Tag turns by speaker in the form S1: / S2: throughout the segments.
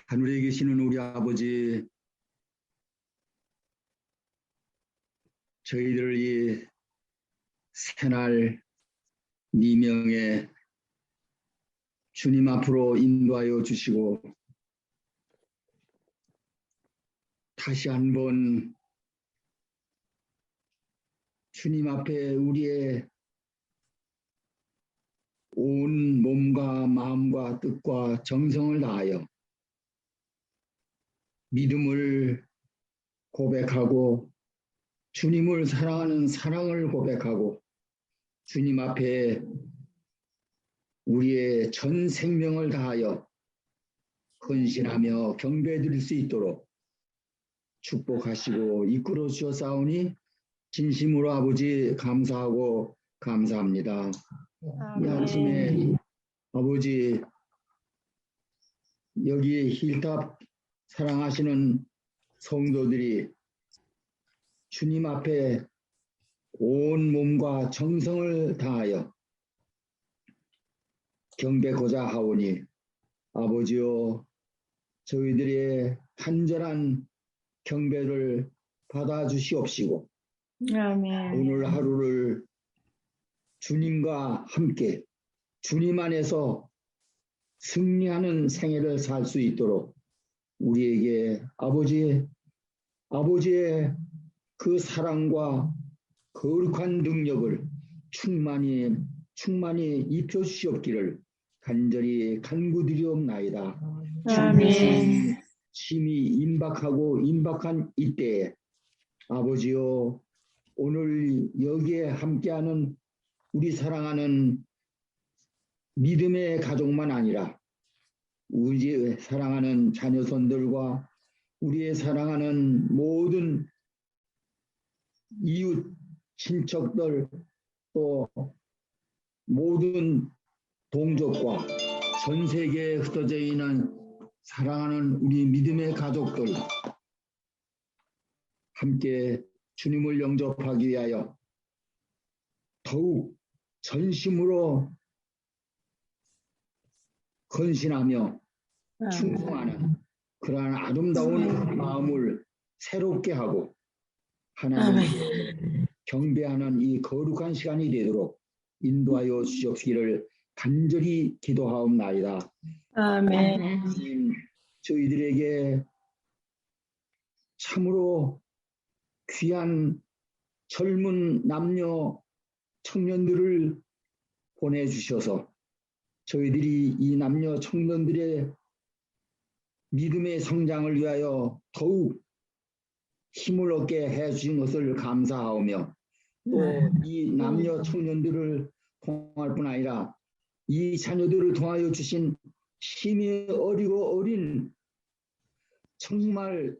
S1: 하늘에 계시는 우리 아버지, 저희들을 이 새날 미명에 주님 앞으로 인도하여 주시고 다시 한번 주님 앞에 우리의 온 몸과 마음과 뜻과 정성을 다하여 믿음을 고백하고 주님을 사랑하는 사랑을 고백하고 주님 앞에 우리의 전 생명을 다하여 헌신하며 경배드릴 수 있도록 축복하시고 이끌어 주셨사오니 진심으로 아버지 감사하고 감사합니다. 이 아침에 아버지 여기 힐탑 사랑하시는 성도들이 주님 앞에 온 몸과 정성을 다하여 경배고자 하오니 아버지여 저희들의 간절한 경배를 받아주시옵시고 오늘 하루를 주님과 함께 주님 안에서 승리하는 생애를 살 수 있도록 우리에게 아버지의 그 사랑과 거룩한 능력을 충만히 입혀주시옵기를 간절히 간구드리옵나이다.
S2: 아멘.
S1: 심히 임박한 이때에 아버지여 오늘 여기에 함께하는 우리 사랑하는 믿음의 가족만 아니라 우리 사랑하는 자녀손들과 우리의 사랑하는 모든 이웃 친척들 또 모든 동족과 전 세계에 흩어져 있는 사랑하는 우리 믿음의 가족들 함께 주님을 영접하기 위하여 더욱 전심으로 헌신하며 충성하는 그러한 아름다운 마음을 새롭게 하고 하나님을 경배하는 이 거룩한 시간이 되도록 인도하여 주시옵기를 간절히 기도하옵나이다.
S2: 아멘.
S1: 저희들에게 참으로 귀한 젊은 남녀 청년들을 보내주셔서 저희들이 이 남녀 청년들의 믿음의 성장을 위하여 더욱 힘을 얻게 해주신 것을 감사하오며 또 이 남녀 청년들을 통할 뿐 아니라 이 자녀들을 통하여 주신 힘이 어리고 어린 정말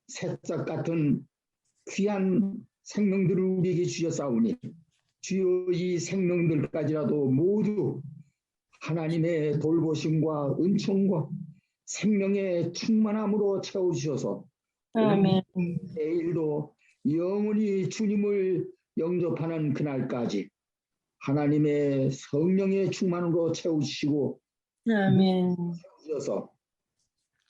S1: 새싹 같은 귀한 생명들을 우리에게 주셨사오니 주여 이 생명들까지라도 모두 하나님의 돌보심과 은총과 생명의 충만함으로 채워주셔서
S2: 아멘.
S1: 내일도 영원히 주님을 영접하는 그날까지 하나님의 성령의 충만으로 채우시고
S2: 아멘.
S1: 채우셔서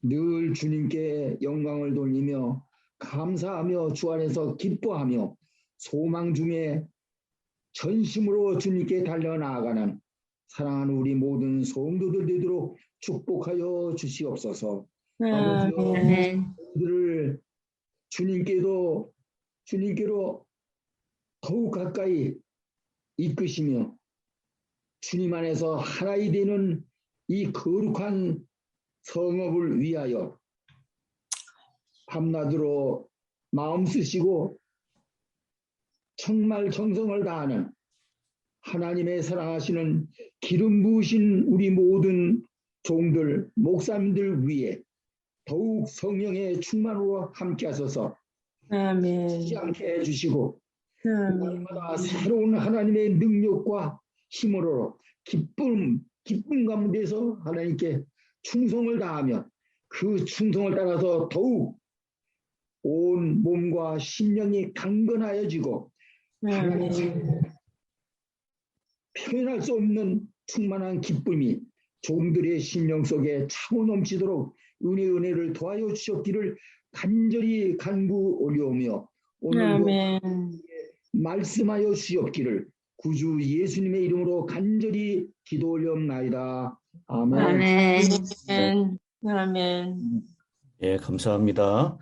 S1: 늘 주님께 영광을 돌리며 감사하며 주 안에서 기뻐하며 소망 중에 전심으로 주님께 달려나아가는 사랑하는 우리 모든 성도들 되도록 축복하여 주시옵소서. 아버지여 저희들을 주님께로 더욱 가까이 이끄시며 주님 안에서 하나이 되는 이 거룩한 성업을 위하여 밤낮으로 마음 쓰시고 정말 정성을 다하는 하나님의 사랑하시는 기름 부으신 우리 모든 종들, 목사님들 위해 더욱 성령의 충만으로 함께 하셔서 쉬지 않게 해주시고 날마다 새로운 하나님의 능력과 힘으로 기쁨 가운데서 하나님께 충성을 다하며 그 충성을 따라서 더욱 온 몸과 심령이 강건하여지고 하나님 표현할 수 없는 충만한 기쁨이 종들의 심령 속에 차고 넘치도록 은혜를 더하여 주셨기를 간절히 간구 올려오며 오늘도
S2: 아멘.
S1: 말씀하여 주시옵기를 구주 예수님의 이름으로 간절히 기도 올려옵나이다. 아멘.
S2: 아멘. 아멘.
S3: 예, 감사합니다.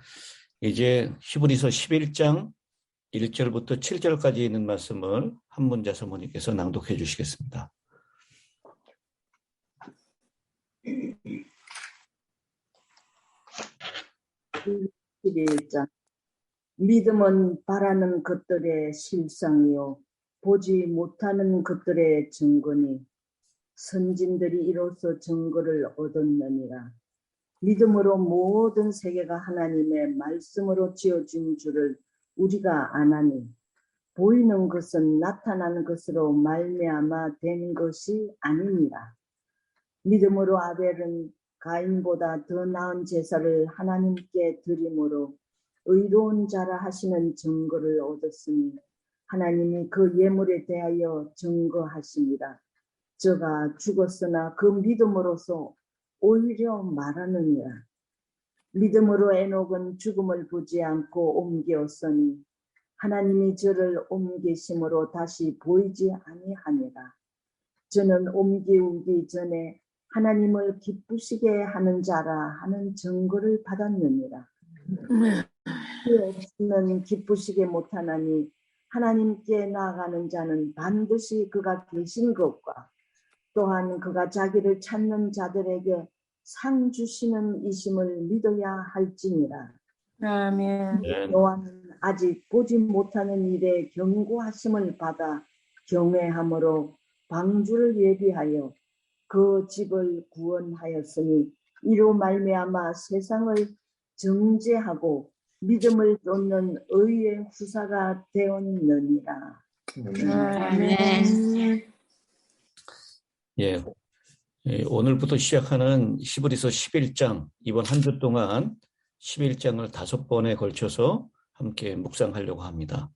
S3: 이제 히브리서 11장 1절부터 7절까지 있는 말씀을 한문자 사모님께서 낭독해 주시겠습니다.
S4: 11장 믿음은 바라는 것들의 실상이요 보지 못하는 것들의 증거니 선진들이 이로써 증거를 얻었느니라. 믿음으로 모든 세계가 하나님의 말씀으로 지어진 줄을 우리가 아나니 보이는 것은 나타나는 것으로 말미암아 된 것이 아니니라. 믿음으로 아벨은 가인보다 더 나은 제사를 하나님께 드림으로 의로운 자라 하시는 증거를 얻었으니 하나님이 그 예물에 대하여 증거하십니다. 저가 죽었으나 그 믿음으로서 오히려 말하느니라. 믿음으로 에녹은 죽음을 보지 않고 옮겼으니 하나님이 저를 옮기심으로 다시 보이지 아니하니라. 저는 옮기우기 전에 하나님을 기쁘시게 하는 자라 하는 증거를 받았느니라. 그 없으면 기쁘시게 못하나니 하나님께 나아가는 자는 반드시 그가 계신 것과 또한 그가 자기를 찾는 자들에게 상 주시는 이심을 믿어야 할지니라.
S2: 아멘.
S4: 노아는 아직 보지 못하는 일에 경고하심을 받아 경외함으로 방주를 예비하여 그 집을 구원하였으니 이로 말미암아 세상을 정죄하고 믿음을 쫓는 의의 후사가 되었느니라.
S2: 아멘.
S3: 예, 오늘부터 시작하는 히브리서 11장, 이번 한 주 동안 11장을 5번에 걸쳐서 함께 묵상하려고 합니다.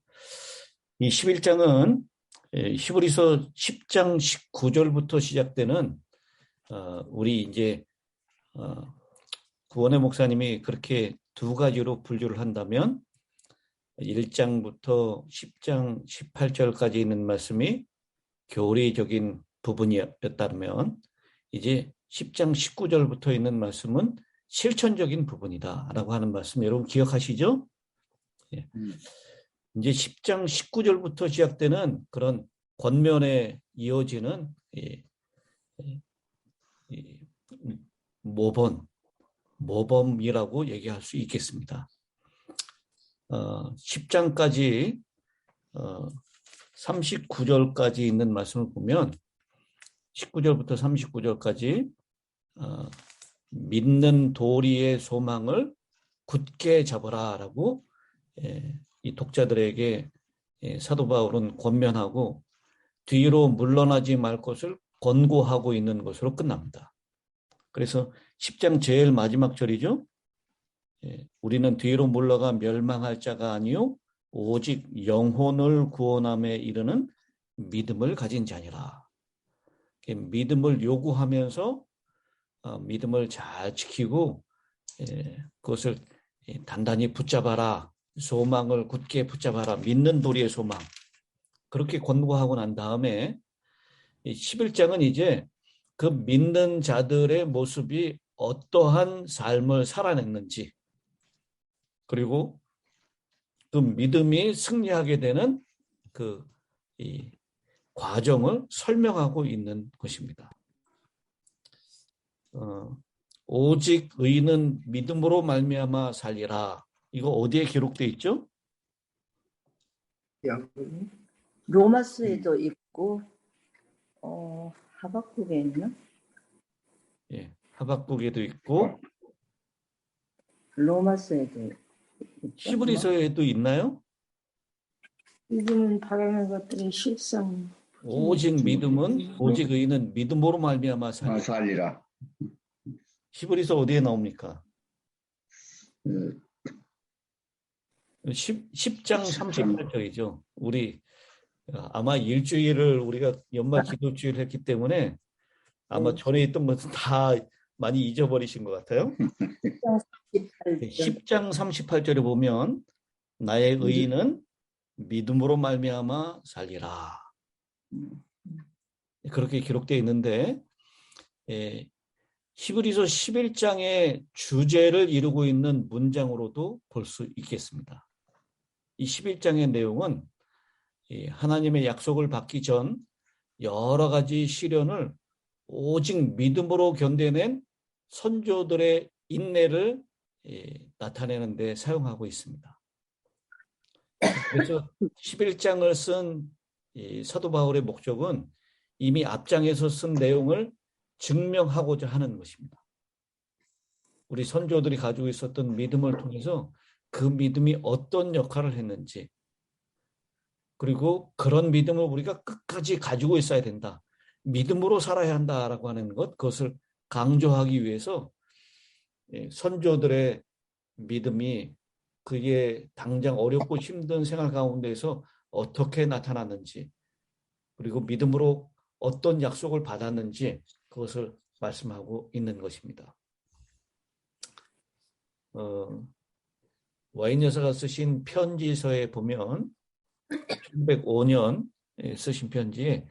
S3: 이 11장은 히브리서 10장 19절부터 시작되는 우리 이제 구원의 목사님이 그렇게 두 가지로 분류를 한다면 1장부터 10장 18절까지 있는 말씀이 교리적인 부분이었다면 이제 10장 19절부터 있는 말씀은 실천적인 부분이다라고 하는 말씀 여러분 기억하시죠? 예. 이제 10장 19절부터 시작되는 그런 권면에 이어지는 모범이라고 얘기할 수 있겠습니다. 10장까지 39절까지 있는 말씀을 보면 19절부터 39절까지 믿는 도리의 소망을 굳게 잡으라라고 이 독자들에게 사도 바울은 권면하고 뒤로 물러나지 말 것을 권고하고 있는 것으로 끝납니다. 그래서 10장 제일 마지막 절이죠. 우리는 뒤로 물러가 멸망할 자가 아니요 오직 영혼을 구원함에 이르는 믿음을 가진 자니라. 믿음을 요구하면서 믿음을 잘 지키고 그것을 단단히 붙잡아라. 소망을 굳게 붙잡아라. 믿는 도리의 소망. 그렇게 권고하고 난 다음에 11장은 이제 그 믿는 자들의 모습이 어떠한 삶을 살아냈는지 그리고 그 믿음이 승리하게 되는 이 과정을 설명하고 있는 것입니다. 오직 의인은 믿음으로 말미암아 살리라. 이거 어디에 기록되어 있죠?
S4: 로마서에도 있고 하박국에 있나?
S3: 예, 하박국에도 있고
S4: 로마서에도 있죠.
S3: 히브리서에도 있나요?
S2: 믿음은 바라는 것들의 실상.
S3: 오직 믿음은 오직 의인은 믿음으로 말미암아 살리라.
S1: 살리라.
S3: 히브리서 어디에 나옵니까? 10장 38절이죠. 우리 아마 일주일을 우리가 연말 기도주일 했기 때문에 아마
S4: 네.
S3: 전에 있던 것은 다 많이 잊어버리신 것 같아요.
S4: 18절.
S3: 10장 38절에 보면 나의 의인은 믿음으로 말미암아 살리라. 그렇게 기록되어 있는데 히브리서 11장의 주제를 이루고 있는 문장으로도 볼 수 있겠습니다. 이 11장의 내용은 하나님의 약속을 받기 전 여러 가지 시련을 오직 믿음으로 견뎌낸 선조들의 인내를 나타내는 데 사용하고 있습니다. 그래서 11장을 쓴 사도 바울의 목적은 이미 앞장에서 쓴 내용을 증명하고자 하는 것입니다. 우리 선조들이 가지고 있었던 믿음을 통해서 그 믿음이 어떤 역할을 했는지, 그리고 그런 믿음을 우리가 끝까지 가지고 있어야 된다. 믿음으로 살아야 한다라고 하는 것, 그것을 강조하기 위해서 선조들의 믿음이 그게 당장 어렵고 힘든 생활 가운데서 어떻게 나타났는지, 그리고 믿음으로 어떤 약속을 받았는지 그것을 말씀하고 있는 것입니다. 와인 여사가 쓰신 편지서에 보면 1905년 쓰신 편지에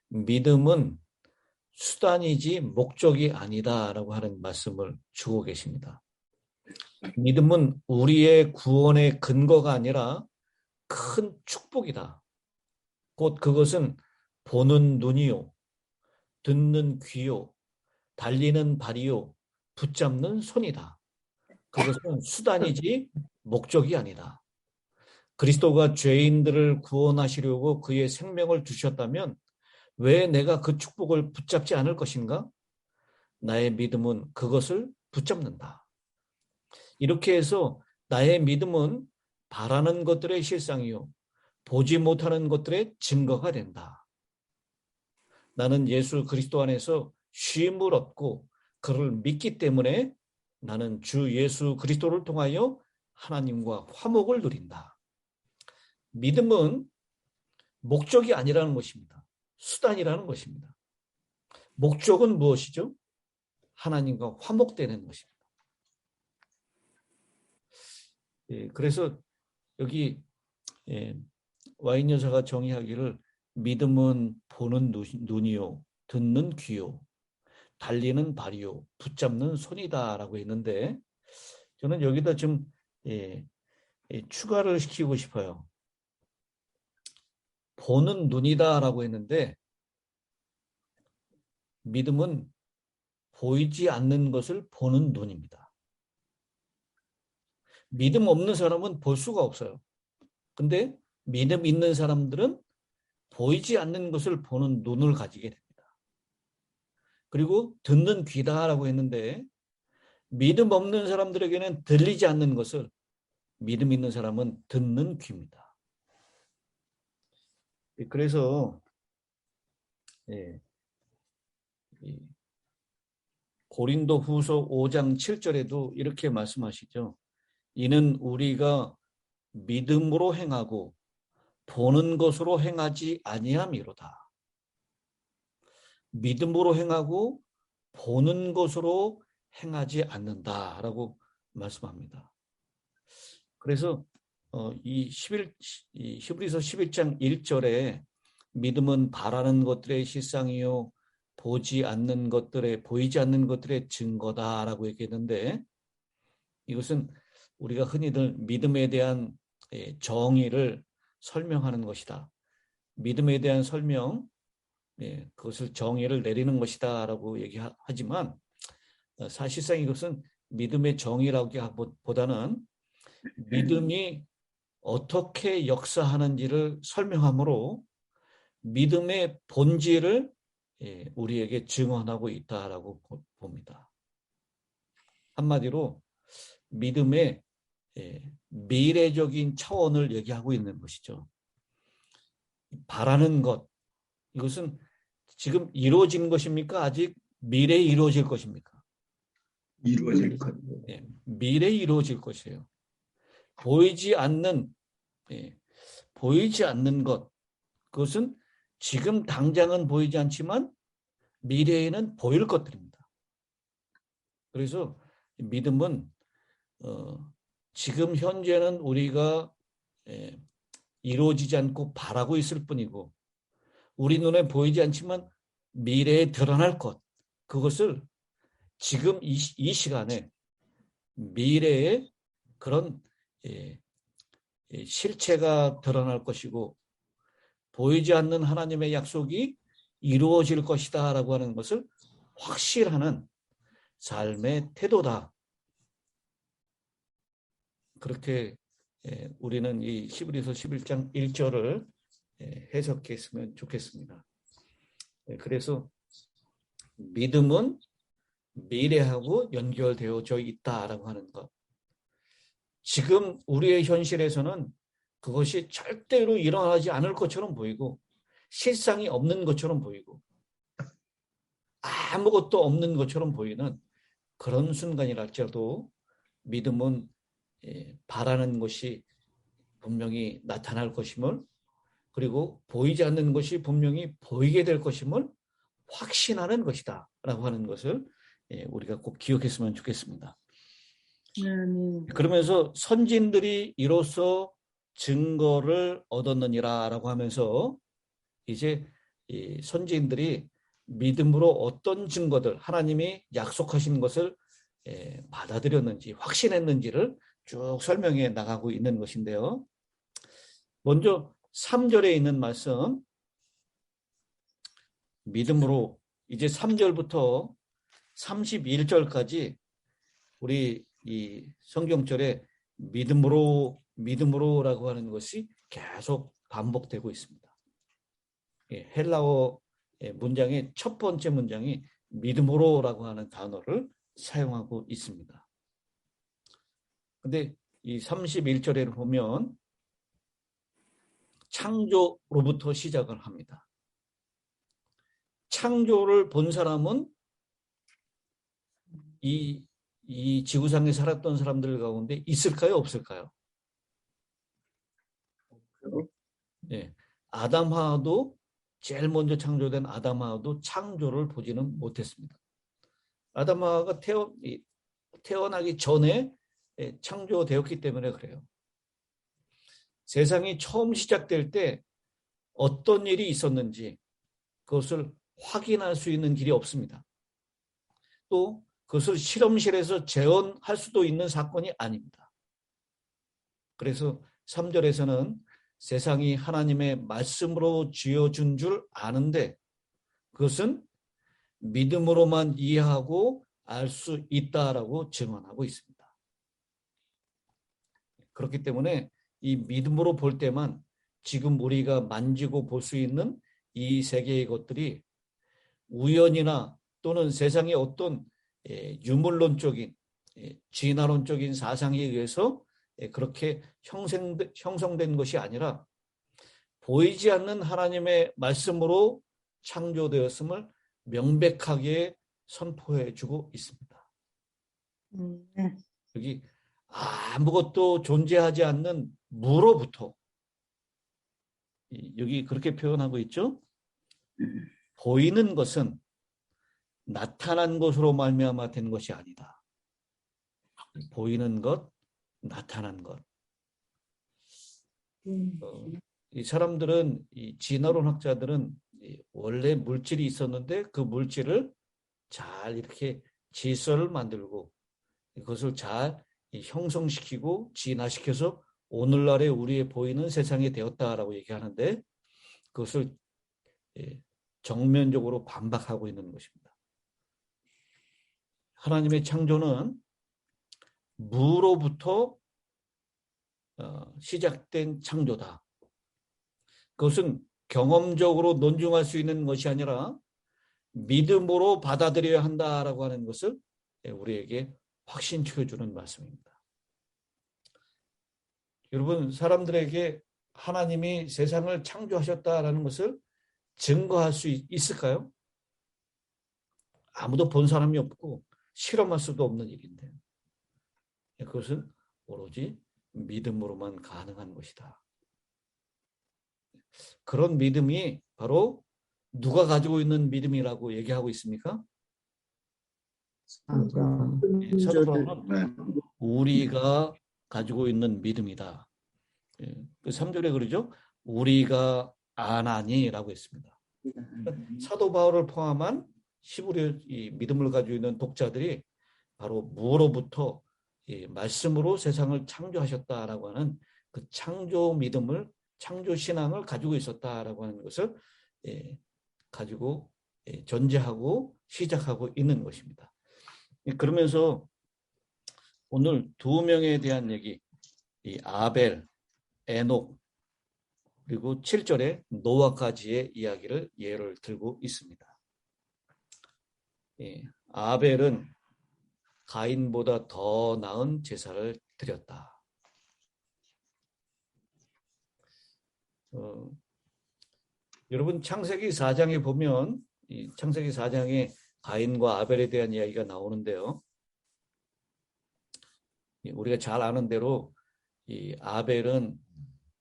S3: 믿음은 수단이지 목적이 아니다라고 하는 말씀을 주고 계십니다. 믿음은 우리의 구원의 근거가 아니라 큰 축복이다. 곧 그것은 보는 눈이요, 듣는 귀요, 달리는 발이요, 붙잡는 손이다. 그것은 수단이지 목적이 아니다. 그리스도가 죄인들을 구원하시려고 그의 생명을 주셨다면 왜 내가 그 축복을 붙잡지 않을 것인가? 나의 믿음은 그것을 붙잡는다. 이렇게 해서 나의 믿음은 바라는 것들의 실상이요, 보지 못하는 것들의 증거가 된다. 나는 예수 그리스도 안에서 쉼을 얻고 그를 믿기 때문에 나는 주 예수 그리스도를 통하여 하나님과 화목을 누린다. 믿음은 목적이 아니라는 것입니다. 수단이라는 것입니다. 목적은 무엇이죠? 하나님과 화목되는 것입니다. 그래서 여기 와인 여사가 정의하기를 믿음은 보는 눈이요, 듣는 귀요, 달리는 발이요, 붙잡는 손이다라고 했는데, 저는 여기다 좀 추가를 시키고 싶어요. 보는 눈이다라고 했는데, 믿음은 보이지 않는 것을 보는 눈입니다. 믿음 없는 사람은 볼 수가 없어요. 근데 믿음 있는 사람들은 보이지 않는 것을 보는 눈을 가지게 됩니다. 그리고 듣는 귀다라고 했는데, 믿음 없는 사람들에게는 들리지 않는 것을, 믿음 있는 사람은 듣는 귀입니다. 그래서 고린도 후서 5장 7절에도 이렇게 말씀하시죠. 이는 우리가 믿음으로 행하고 보는 것으로 행하지 아니함이로다. 믿음으로 행하고 보는 것으로 행하지 않는다라고 말씀합니다. 그래서 이 히브리서 11장 1절에 믿음은 바라는 것들의 실상이요, 보이지 않는 것들의 증거다라고 얘기했는데, 이것은 우리가 흔히들 믿음에 대한 정의를 설명하는 것이다. 믿음에 대한 설명, 그것을 정의를 내리는 것이다라고 얘기하지만, 사실상 이것은 믿음의 정의라기보다는 믿음이 어떻게 역사하는지를 설명하므로 믿음의 본질을 우리에게 증언하고 있다라고 봅니다. 한마디로 믿음의 미래적인 차원을 얘기하고 있는 것이죠. 바라는 것, 이것은 지금 이루어진 것입니까? 아직 미래에 이루어질 것입니까?
S1: 이루어질 것.
S3: 미래에 이루어질 것이에요. 보이지 않는 것, 그것은 지금 당장은 보이지 않지만 미래에는 보일 것들입니다. 그래서 믿음은 지금 현재는 우리가 이루어지지 않고 바라고 있을 뿐이고 우리 눈에 보이지 않지만 미래에 드러날 것, 그것을 지금 이 시간에 미래에 그런 실체가 드러날 것이고 보이지 않는 하나님의 약속이 이루어질 것이다 라고 하는 것을 확실하는 삶의 태도다. 그렇게 우리는 이 히브리서 11장 1절을 해석했으면 좋겠습니다. 그래서 믿음은 미래하고 연결되어져 있다라고 하는 것. 지금 우리의 현실에서는 그것이 절대로 일어나지 않을 것처럼 보이고 실상이 없는 것처럼 보이고 아무것도 없는 것처럼 보이는 그런 순간이랄지라도 믿음은 바라는 것이 분명히 나타날 것임을, 그리고 보이지 않는 것이 분명히 보이게 될 것임을 확신하는 것이다 라고 하는 것을 우리가 꼭 기억했으면 좋겠습니다. 그러면서 선진들이 이로써 증거를 얻었느니라 라고 하면서 이제 이 선지인들이 믿음으로 어떤 증거들, 하나님이 약속하신 것을 받아들였는지 확신했는지를 쭉 설명해 나가고 있는 것인데요. 먼저 3절에 있는 말씀, 믿음으로, 이제 3절부터 31절까지 우리 이 성경절에 믿음으로라고 하는 것이 계속 반복되고 있습니다. 헬라어 문장의 첫 번째 문장이 믿음으로라고 하는 단어를 사용하고 있습니다. 근데 이 31절에 보면 창조로부터 시작을 합니다. 창조를 본 사람은 이 지구상에 살았던 사람들 가운데 있을까요? 없을까요? 네. 아담하도 제일 먼저 창조된 아담하도 창조를 보지는 못했습니다. 아담하가 태어나기 전에 창조되었기 때문에 그래요. 세상이 처음 시작될 때 어떤 일이 있었는지 그것을 확인할 수 있는 길이 없습니다. 또 그것을 실험실에서 재현할 수도 있는 사건이 아닙니다. 그래서 3절에서는 세상이 하나님의 말씀으로 지어준 줄 아는데 그것은 믿음으로만 이해하고 알 수 있다라고 증언하고 있습니다. 그렇기 때문에 이 믿음으로 볼 때만 지금 우리가 만지고 볼 수 있는 이 세계의 것들이 우연이나 또는 세상의 어떤 유물론적인 진화론적인 사상에 의해서 그렇게 형성된 것이 아니라 보이지 않는 하나님의 말씀으로 창조되었음을 명백하게 선포해 주고 있습니다. 여기 아무것도 존재하지 않는 무로부터, 여기 그렇게 표현하고 있죠. 보이는 것은 나타난 것으로 말미암아 된 것이 아니다. 보이는 것, 나타난 것. 이 사람들은, 이 진화론 학자들은 원래 물질이 있었는데 그 물질을 잘 이렇게 질서를 만들고 그것을 잘 형성시키고 진화시켜서 오늘날의 우리의 보이는 세상이 되었다라고 얘기하는데 그것을 정면적으로 반박하고 있는 것입니다. 하나님의 창조는 무로부터 시작된 창조다. 그것은 경험적으로 논증할 수 있는 것이 아니라 믿음으로 받아들여야 한다라고 하는 것을 우리에게 확신시켜 주는 말씀입니다. 여러분, 사람들에게 하나님이 세상을 창조하셨다라는 것을 증거할 수 있을까요? 아무도 본 사람이 없고 실험할 수도 없는 일인데 그것은 오로지 믿음으로만 가능한 것이다. 그런 믿음이 바로 누가 가지고 있는 믿음이라고 얘기하고 있습니까? 예, 사도 바울은
S1: 네.
S3: 우리가 가지고 있는 믿음이다. 예, 그 3절에 그러죠. 우리가 아나니라고 했습니다. 사도 바울을 포함한 히브리 이 믿음을 가지고 있는 독자들이 바로 무로부터 이 말씀으로 세상을 창조하셨다라고 하는 그 창조 믿음을, 창조 신앙을 가지고 있었다라고 하는 것을 가지고 전제하고 시작하고 있는 것입니다. 그러면서 오늘 두 명에 대한 얘기, 이 아벨, 에녹, 그리고 7절에 노아까지의 이야기를 예를 들고 있습니다. 아벨은 가인보다 더 나은 제사를 드렸다. 여러분 창세기 4장에 보면 이 창세기 4장에 가인과 아벨에 대한 이야기가 나오는데요. 우리가 잘 아는 대로 이 아벨은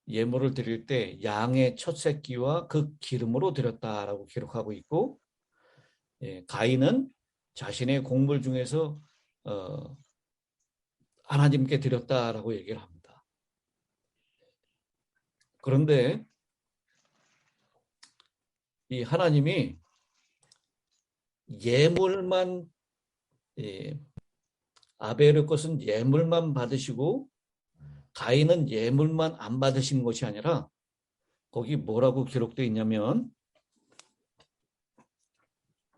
S3: 예물을 드릴 때 양의 첫 새끼와 그 기름으로 드렸다라고 기록하고 있고, 가인은 자신의 곡물 중에서 하나님께 드렸다라고 얘기를 합니다. 그런데 이 하나님이 예물만, 아벨의 것은 예물만 받으시고 가인은 예물만 안 받으신 것이 아니라 거기 뭐라고 기록되어 있냐면,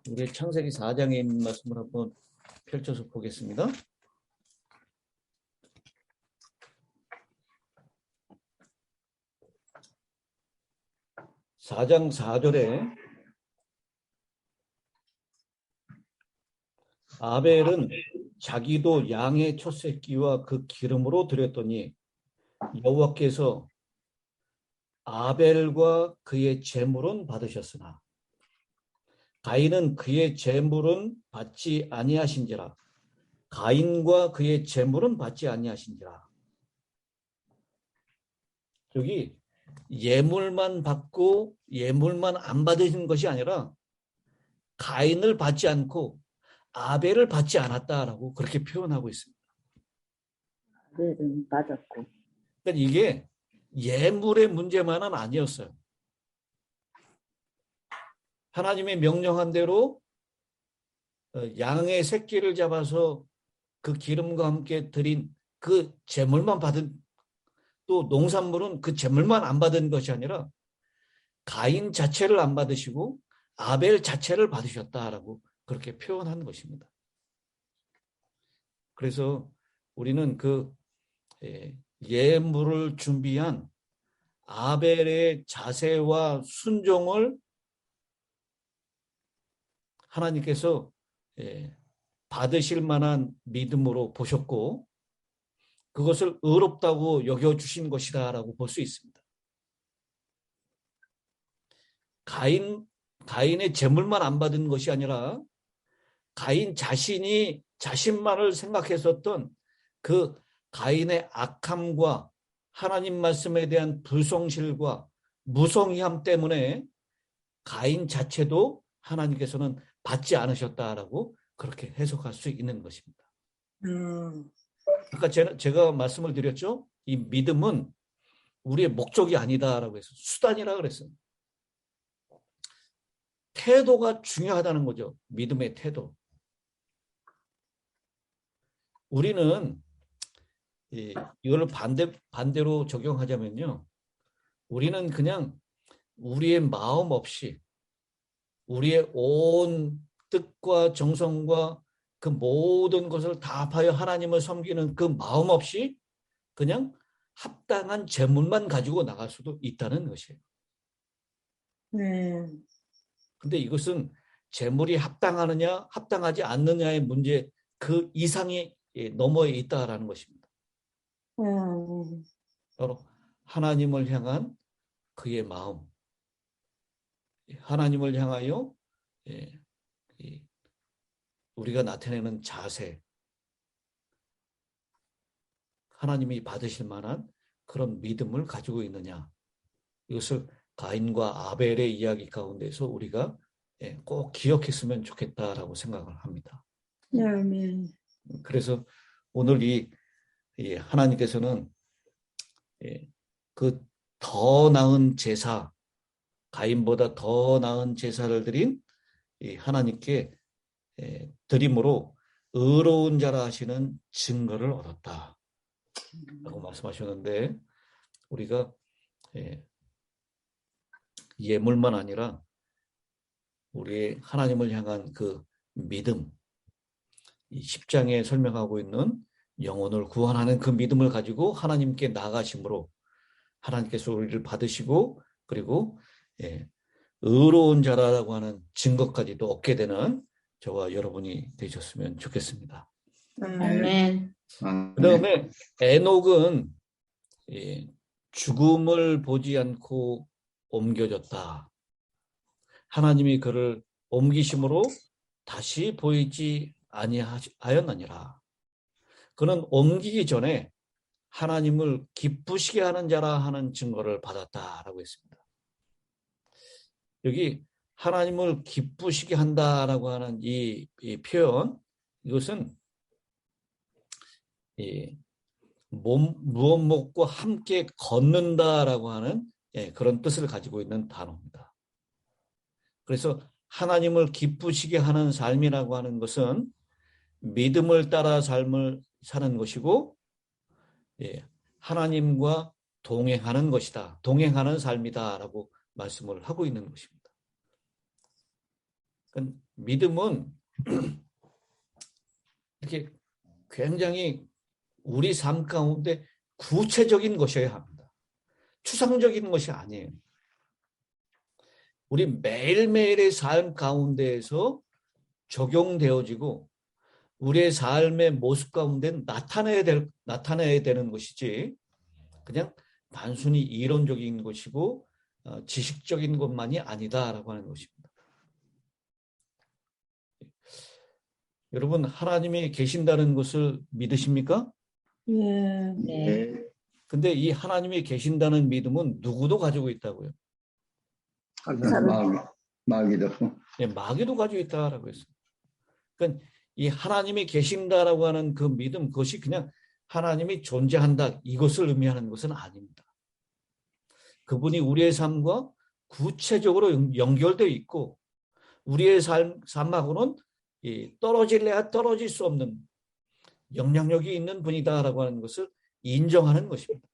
S3: 우리 창세기 4장에 있는 말씀을 한번 펼쳐서 보겠습니다. 4장 4절에 아벨은 자기도 양의 첫 새끼와 그 기름으로 드렸더니 여호와께서 아벨과 그의 제물은 받으셨으나 가인은 그의 제물은 받지 아니하신지라. 가인과 그의 제물은 받지 아니하신지라. 여기 예물만 받고 예물만 안 받으신 것이 아니라 가인을 받지 않고 아벨을 받지 않았다라고 그렇게 표현하고 있습니다.
S4: 아벨은 받았고.
S3: 그러니까 이게 예물의 문제만은 아니었어요. 하나님의 명령한 대로 양의 새끼를 잡아서 그 기름과 함께 드린 그 제물만 받은, 또 농산물은 그 제물만 안 받은 것이 아니라 가인 자체를 안 받으시고 아벨 자체를 받으셨다라고 그렇게 표현한 것입니다. 그래서 우리는 그 예물을 준비한 아벨의 자세와 순종을 하나님께서 받으실 만한 믿음으로 보셨고 그것을 의롭다고 여겨주신 것이다라고 볼 수 있습니다. 가인의 제물만 안 받은 것이 아니라 가인 자신이 자신만을 생각했었던 그 가인의 악함과 하나님 말씀에 대한 불성실과 무성의함 때문에 가인 자체도 하나님께서는 받지 않으셨다라고 그렇게 해석할 수 있는 것입니다. 아까 제가 말씀을 드렸죠. 이 믿음은 우리의 목적이 아니다라고 해서 수단이라 그랬어요. 태도가 중요하다는 거죠. 믿음의 태도. 우리는 이걸 반대로 적용하자면요. 우리는 그냥 우리의 마음 없이 우리의 온 뜻과 정성과 그 모든 것을 다 합하여 하나님을 섬기는 그 마음 없이 그냥 합당한 재물만 가지고 나갈 수도 있다는 것이에요. 근데 이것은 재물이 합당하느냐 합당하지 않느냐의 문제 그 이상이 너머에 있다라는 것입니다. 바로 하나님을 향한 그의 마음, 하나님을 향하여 우리가 나타내는 자세, 하나님이 받으실 만한 그런 믿음을 가지고 있느냐, 이것을 가인과 아벨의 이야기 가운데서 우리가 꼭 기억했으면 좋겠다라고 생각을 합니다.
S2: 아멘.
S3: 그래서 오늘 이 하나님께서는 그 더 나은 제사, 가인보다 더 나은 제사를 드린 이 하나님께 드림으로 의로운 자라 하시는 증거를 얻었다라고 말씀하셨는데, 우리가 예물만 아니라 우리의 하나님을 향한 그 믿음, 이 10장에 설명하고 있는 영혼을 구원하는 그 믿음을 가지고 하나님께 나아가심으로 하나님께서 우리를 받으시고, 그리고 의로운 자라고 하는 증거까지도 얻게 되는 저와 여러분이 되셨으면 좋겠습니다.
S2: 아멘.
S3: 그 다음에 에녹은 죽음을 보지 않고 옮겨졌다. 하나님이 그를 옮기심으로 다시 보이지 아니하였느니라. 그는 옮기기 전에 하나님을 기쁘시게 하는 자라 하는 증거를 받았다라고 했습니다. 여기 하나님을 기쁘시게 한다라고 하는 이 표현, 이것은 무엇 먹고 함께 걷는다라고 하는 그런 뜻을 가지고 있는 단어입니다. 그래서 하나님을 기쁘시게 하는 삶이라고 하는 것은 믿음을 따라 삶을 사는 것이고, 하나님과 동행하는 것이다. 동행하는 삶이다라고 말씀을 하고 있는 것입니다. 그러니까 믿음은 이렇게 굉장히 우리 삶 가운데 구체적인 것이어야 합니다. 추상적인 것이 아니에요. 우리 매일매일의 삶 가운데에서 적용되어지고 우리의 삶의 모습 가운데 나타내야 되는 것이지, 그냥 단순히 이론적인 것이고 지식적인 것만이 아니다라고 하는 것입니다. 여러분, 하나님이 계신다는 것을 믿으십니까?
S2: 예.
S4: 네.
S3: 근데 이 하나님이 계신다는 믿음은 누구도 가지고 있다고요?
S1: 마귀도.
S3: 마귀도 가지고 있다라고 했어요. 그러니까 이 하나님이 계신다라고 하는 그 믿음, 그것이 그냥 하나님이 존재한다, 이것을 의미하는 것은 아닙니다. 그분이 우리의 삶과 구체적으로 연결되어 있고, 우리의 삶하고는 떨어질래야 떨어질 수 없는 영향력이 있는 분이다라고 하는 것을 인정하는 것입니다.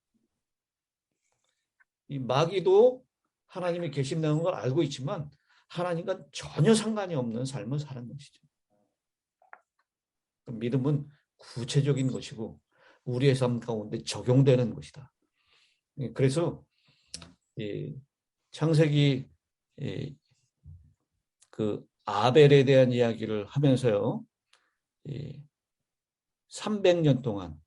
S3: 이 마귀도 하나님이 계신다는 걸 알고 있지만 하나님과 전혀 상관이 없는 삶을 사는 것이죠. 믿음은 구체적인 것이고 우리의 삶 가운데 적용되는 것이다. 그래서 창세기 그 아벨에 대한 이야기를 하면서요, 300년 동안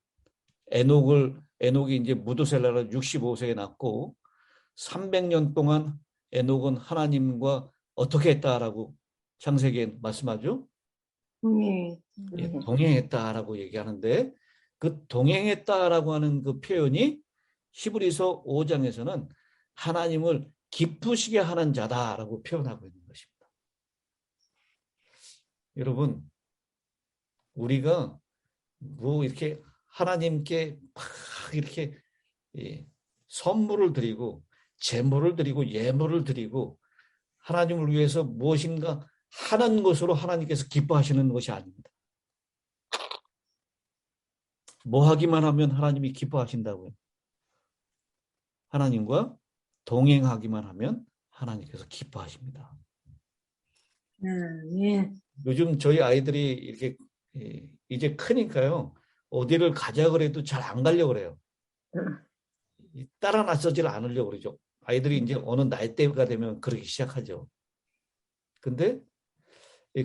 S3: 에녹이 이제 무두셀라를 65세에 낳고 300년 동안 에녹은 하나님과 어떻게 했다라고 창세기에 말씀하죠? 동행했다라고 얘기하는데, 그 동행했다라고 하는 그 표현이 히브리서 5장에서는 하나님을 기쁘시게 하는 자다라고 표현하고 있는 것입니다. 여러분, 우리가 뭐 이렇게 하나님께 막 이렇게 선물을 드리고 제물을 드리고 예물을 드리고 하나님을 위해서 무엇인가 하는 것으로 하나님께서 기뻐하시는 것이 아닙니다. 뭐 하기만 하면 하나님이 기뻐하신다고요? 하나님과 동행하기만 하면 하나님께서 기뻐하십니다.
S2: 예.
S3: 요즘 저희 아이들이 이렇게 이제 크니까요, 어디를 가자 그래도 잘 안 가려고 그래요. 따라 나서질 않으려고 그러죠. 아이들이 이제 어느 나이대가 되면 그러기 시작하죠. 근데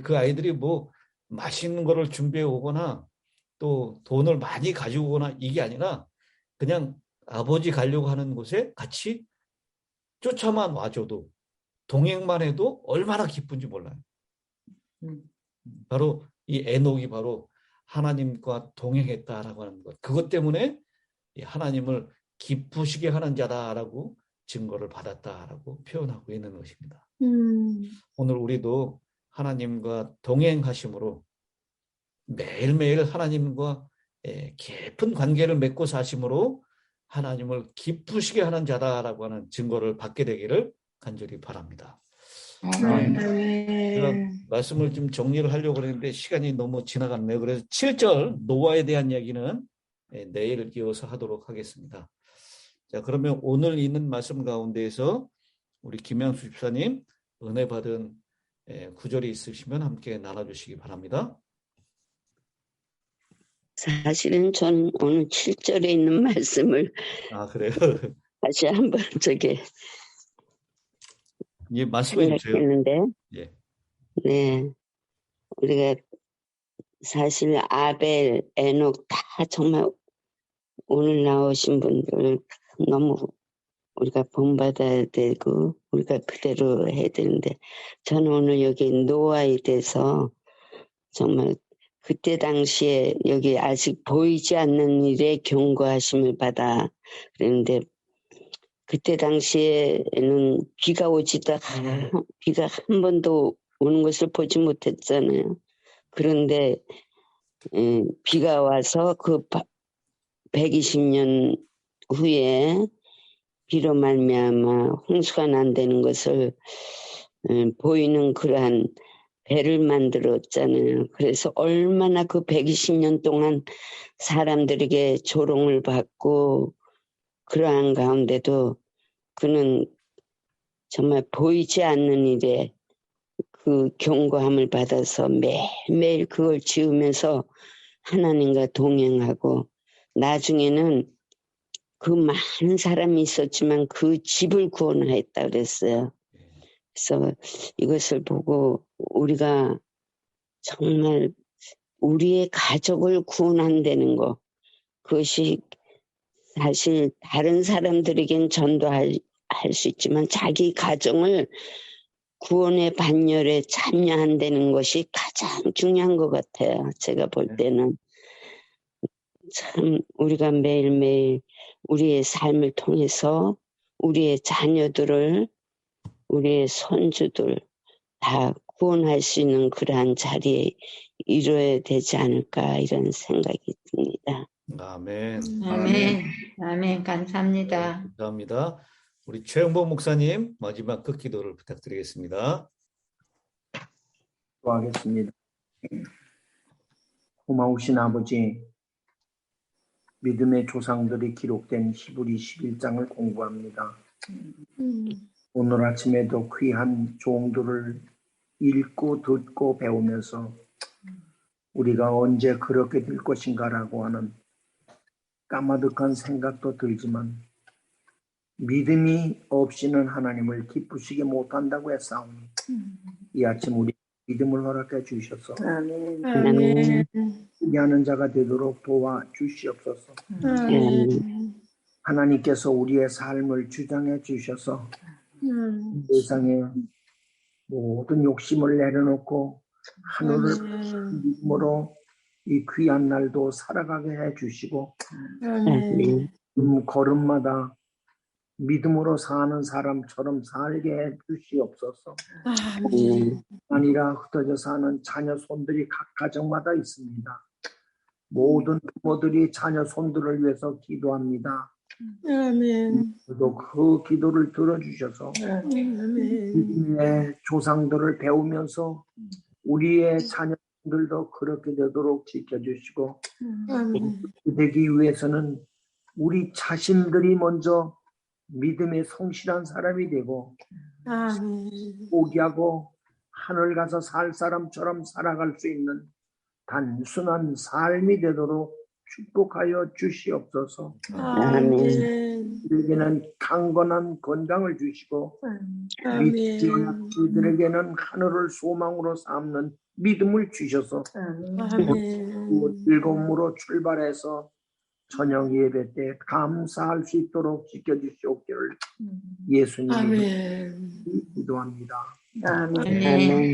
S3: 그 아이들이 뭐 맛있는 거를 준비해 오거나 또 돈을 많이 가지고 오거나 이게 아니라 그냥 아버지 가려고 하는 곳에 같이 쫓아만 와줘도, 동행만 해도 얼마나 기쁜지 몰라요. 바로 이 에녹이 바로 하나님과 동행했다라고 하는 것. 그것 때문에 하나님을 기쁘시게 하는 자다라고 증거를 받았다라고 표현하고 있는 것입니다.
S2: 음.
S3: 오늘 우리도 하나님과 동행하심으로 매일매일 하나님과 깊은 관계를 맺고 사심으로 하나님을 기쁘시게 하는 자다라고 하는 증거를 받게 되기를 간절히 바랍니다. 제가 말씀을 좀 정리를 하려고 했는데 시간이 너무 지나갔네요. 그래서 7절 노아에 대한 이야기는 내일 이어서 하도록 하겠습니다. 자, 그러면 오늘 있는 말씀 가운데에서 우리 김양수 집사님 은혜 받은 구절이 있으시면 함께 나눠주시기 바랍니다.
S4: 사실은 전 오늘 7절에 있는 말씀을
S3: 그래요?
S4: 다시 한번
S3: 예, 말씀해 주세요.
S4: 생각했는데,
S3: 예.
S4: 네, 우리가 사실 아벨, 에녹 다 정말 오늘 나오신 분들 너무 우리가 본받아야 되고 우리가 그대로 해야 되는데, 저는 오늘 여기 노아에 대해서 정말 그때 당시에 여기 아직 보이지 않는 일에 경고하심을 받아 그랬는데, 그때 당시에는 비가 오지도 비가 한 번도 오는 것을 보지 못했잖아요. 그런데 비가 와서 그 120년 후에 비로 말미암아 홍수가 난다는 것을 보이는 그러한 배를 만들었잖아요. 그래서 얼마나 그 120년 동안 사람들에게 조롱을 받고 그러한 가운데도 그는 정말 보이지 않는 일에 그 경고함을 받아서 매일매일 그걸 지으면서 하나님과 동행하고, 나중에는 그 많은 사람이 있었지만 그 집을 구원하였다 그랬어요. 그래서 이것을 보고 우리가 정말 우리의 가족을 구원한다는 거, 그것이 사실 다른 사람들에겐 전도할 수 있지만 자기 가정을 구원의 반열에 참여한다는 것이 가장 중요한 것 같아요. 제가 볼 때는 참 우리가 매일매일 우리의 삶을 통해서 우리의 자녀들을, 우리의 손주들 다 구원할 수 있는 그러한 자리에 이루어야 되지 않을까, 이런 생각이 듭니다.
S3: 아멘.
S2: 아멘. 아멘. 감사합니다.
S3: 감사합니다. 우리 최영보 목사님 마지막 그 기도를 부탁드리겠습니다.
S5: 기도하겠습니다. 고마우신 아버지, 믿음의 조상들이 기록된 히브리 11장을 공부합니다. 오늘 아침에도 귀한 종들을 읽고 듣고 배우면서 우리가 언제 그렇게 될 것인가라고 하는 까마득한 생각도 들지만, 믿음이 없이는 하나님을 기쁘시게 못한다고 했사오니 이 아침 우리 믿음을 허락해 주셔서
S2: 아멘.
S5: 하는 자가 되도록 도와주시옵소서. 하나님께서 우리의 삶을 주장해 주셔서 세상에 모든 욕심을 내려놓고 하늘을 믿음으로 이 귀한 날도 살아가게 해 주시고, 걸음마다 믿음으로 사는 사람처럼 살게 해 주시옵소서. 아니라 흩어져 사는 자녀 손들이 각 가정마다 있습니다. 모든 부모들이 자녀 손들을 위해서 기도합니다. 또 그 기도를 들어주셔서 믿음의 조상들을 배우면서 우리의 자녀들도 그렇게 되도록 지켜주시고, 되기 위해서는 우리 자신들이 먼저 믿음의 성실한 사람이 되고 포기하고 하늘 가서 살 사람처럼 살아갈 수 있는 단순한 삶이 되도록 축복하여 주시옵소서. 우리에게는 강건한 건강을 주시고 믿는 약들에게는 하늘을 소망으로 삼는 믿음을 주셔서 즐거움으로 출발해서 저녁 예배 때 감사할 수 있도록 지켜주시옵기를 예수님이 기도합니다.
S2: 아멘.